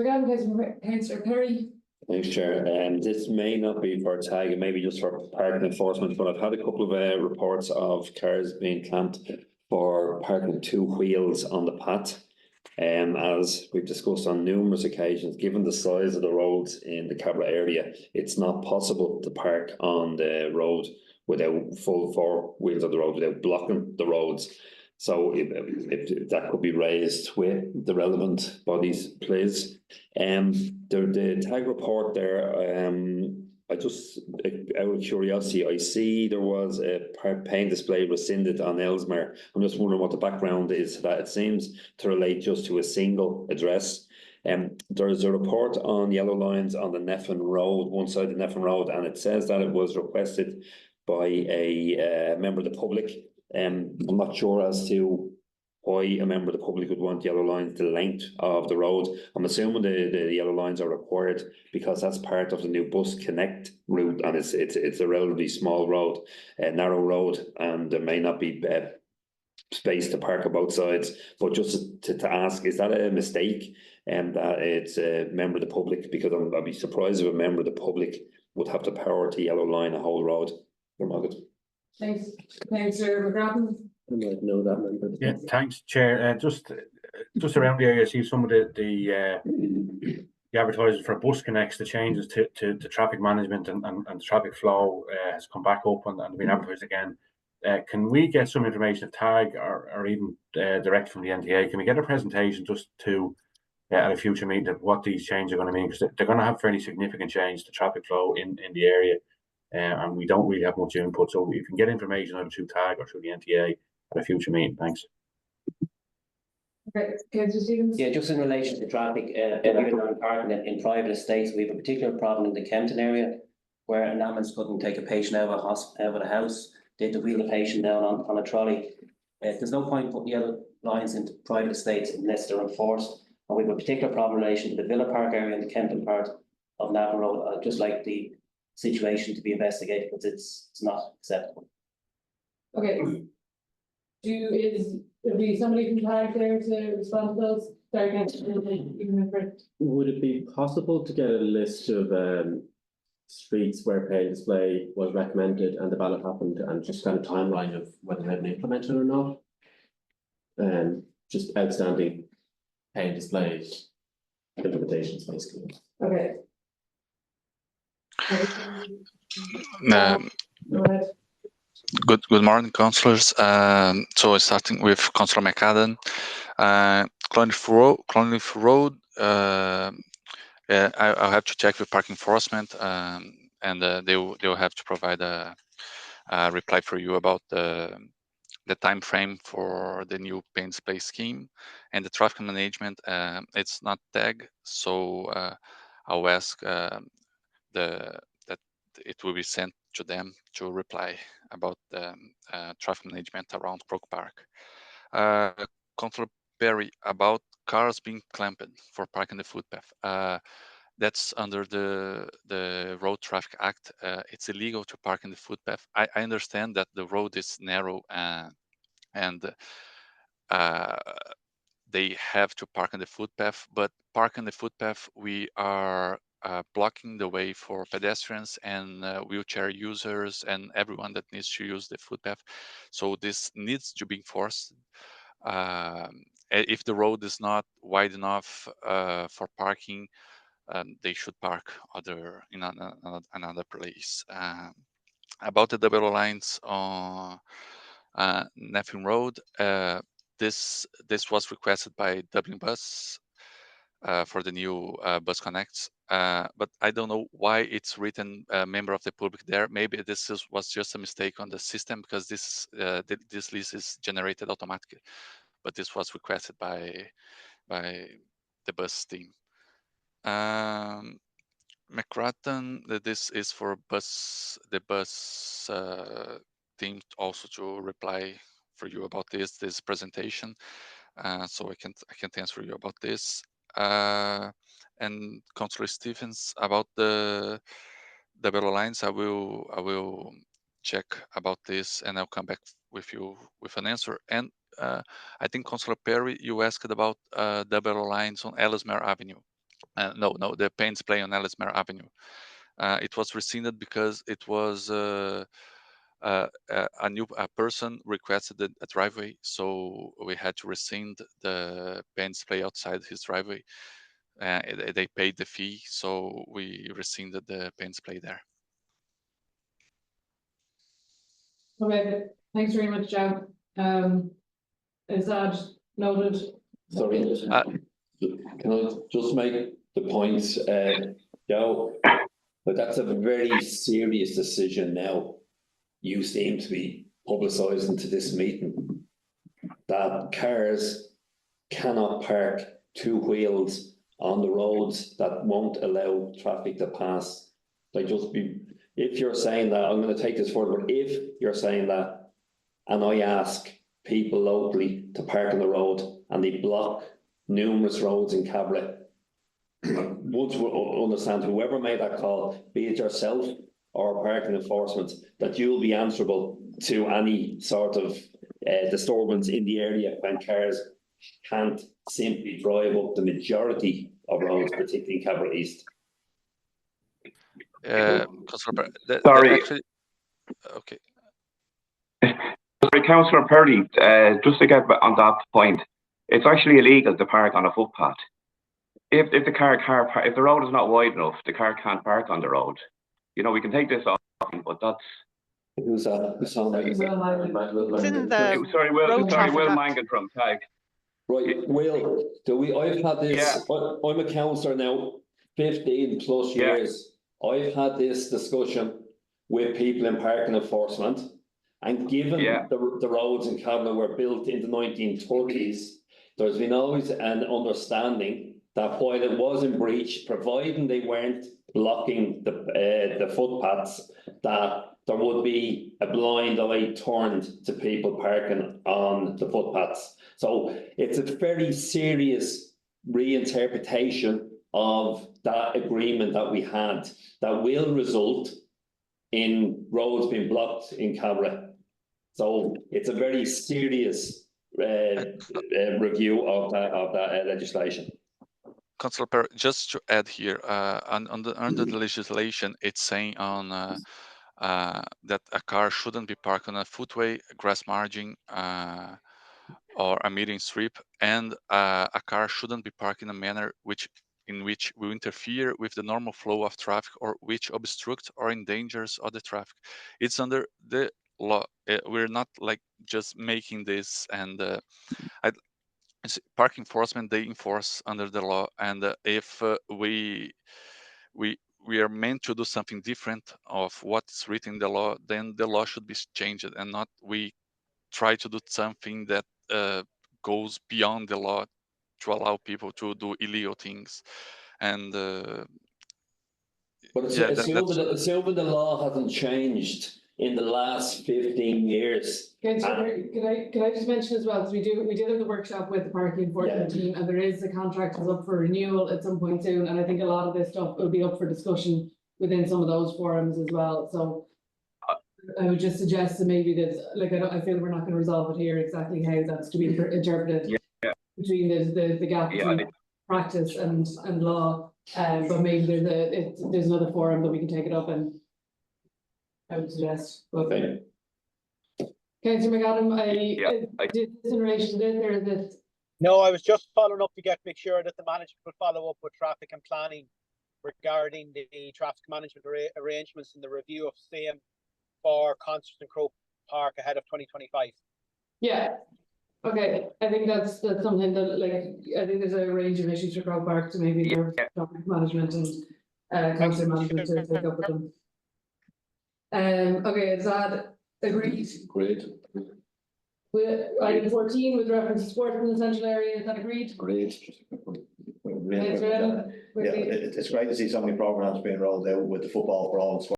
Councillor Perry. Thanks, Chair. This may not be for tag, it may be just for parking enforcement, but I've had a couple of reports of cars being clamped for parking two wheels on the path. As we've discussed on numerous occasions, given the size of the roads in the capital area, it's not possible to park on the road without full four wheels of the road, without blocking the roads. So if that could be raised with the relevant bodies, please. The tag report there, I just, out of curiosity, I see there was a paint display rescinded on Ellesmere. I'm just wondering what the background is to that. It seems to relate just to a single address. There's a report on yellow lines on the Neffin Road, one side of the Neffin Road, and it says that it was requested by a member of the public. I'm not sure as to why a member of the public would want yellow lines the length of the road. I'm assuming the yellow lines are required because that's part of the new bus connect route, and it's a relatively small road, a narrow road, and there may not be space to park on both sides. But just to ask, is that a mistake and that it's a member of the public? Because I'd be surprised if a member of the public would have the power to yellow line a whole road. Thanks, Councillor McGrattan. I might know that member. Yeah, thanks, Chair. Just around the area, I see some of the advertisers for bus connects, the changes to traffic management and traffic flow has come back up and been advertised again. Can we get some information of tag or even direct from the NTA? Can we get a presentation just to at a future meeting of what these changes are going to mean? Because they're going to have fairly significant change to traffic flow in the area. And we don't really have much input, so you can get information either through tag or through the NTA at a future meeting. Thanks. Okay, Councillor Stevens. Yeah, just in relation to traffic, parking in private estates, we have a particular problem in the Kempton area where an ambulance couldn't take a patient out of a house. They had to wheel the patient down on a trolley. There's no point putting yellow lines into private estates unless they're enforced. And we have a particular problem in relation to the Villa Park area and the Kempton part of Navan Road. I'd just like the situation to be investigated because it's not acceptable. Okay. Will be somebody from tag there to respond to those? Sorry, would it be possible to get a list of streets where paint display was recommended and the ballot happened, and just kind of timeline of whether they've been implemented or not? Just outstanding paint display implementations, basically. Okay. Go ahead. Good morning, councillors. So starting with Councillor McAdam, Clonliffe Road. I'll have to check with park enforcement, and they'll have to provide a reply for you about the time frame for the new paint display scheme and the traffic management. It's not tagged, so I'll ask that it will be sent to them to reply about the traffic management around Croke Park. Councillor Perry, about cars being clamped for parking the footpath. That's under the Road Traffic Act. It's illegal to park in the footpath. I understand that the road is narrow and they have to park on the footpath, but park on the footpath, we are blocking the way for pedestrians and wheelchair users and everyone that needs to use the footpath. So this needs to be enforced. If the road is not wide enough for parking, they should park in another place. About the double lines on Neffin Road, this was requested by Dublin Bus for the new bus connects, but I don't know why it's written member of the public there. Maybe was just a mistake on the system, because this list is generated automatically, but this was requested by the bus team. McRatton, this is for the bus team also to reply for you about this presentation. So I can't answer you about this. And Councillor Stephens, about the double lines, I will check about this and I'll come back with you with an answer. And I think Councillor Perry, you asked about double lines on Ellesmere Avenue. No, the Paints Play on Ellesmere Avenue. It was rescinded because it was a person requested a driveway, so we had to rescind the Paints Play outside his driveway. They paid the fee, so we rescinded the Paints Play there. Okay, thanks very much, Joe. Is that noted? Sorry, can I just make the point, Joe, but that's a very serious decision now. You seem to be publicising to this meeting that cars cannot park two wheels on the roads that won't allow traffic to pass. If you're saying that, I'm going to take this further, but if you're saying that, and I ask people locally to park on the road and they block numerous roads in Cabra, once we understand whoever made that call, be it yourself or parking enforcement, that you'll be answerable to any sort of disturbance in the area when cars can't simply drive up the majority of roads, particularly in Cabra East. Councillor, Sorry. actually, okay. Sorry, Councillor Purdy, just to get on that point, it's actually illegal to park on a footpath. If the road is not wide enough, the car can't park on the road. You know, we can take this off, but that's. Who's that? It's in the Will Mangan from TAG. Right, Will, I've had this, I'm a councillor now, 15 plus years. I've had this discussion with people in parking enforcement, and given the roads in Cavan were built in the 1930s, there's been always an understanding that while it was in breach, providing they weren't blocking the footpaths, that there would be a blind eye turned to people parking on the footpaths. So it's a very serious reinterpretation of that agreement that we had that will result in roads being blocked in Cabra. So it's a very serious review of that legislation. Councillor Perry, just to add here, under the legislation, it's saying on that a car shouldn't be parked on a footway, grass margin, or a median strip, and a car shouldn't be parked in a manner in which will interfere with the normal flow of traffic or which obstructs or endangers other traffic. It's under the law. We're not like just making this, and park enforcement, they enforce under the law, and if we are meant to do something different of what's written in the law, then the law should be changed, and not we try to do something that goes beyond the law to allow people to do illegal things. And but assuming the law hasn't changed in the last 15 years. Can I just mention as well, because we did have the workshop with the parking enforcement team, and there is a contract that's up for renewal at some point soon, and I think a lot of this stuff will be up for discussion within some of those forums as well. So I would just suggest that maybe there's, like, I feel we're not going to resolve it here exactly how that's to be interpreted between the gap between practice and law, but maybe there's another forum that we can take it up, and I would suggest. Okay. Councillor McAdam, I did this in relation to this, or is it? No, I was just following up to make sure that the management would follow up with traffic and planning regarding the traffic management arrangements and the review of same for concerts in Croke Park ahead of 2025. Yeah. Okay, I think that's something that, like, I think there's a range of issues for Croke Park, so maybe traffic management and concert management to take up with them. Okay, is that agreed? Great. With item 14 with reference to sport in the central area, is that agreed? Great. Thanks, It's great to see so many programs being rolled out with the football for all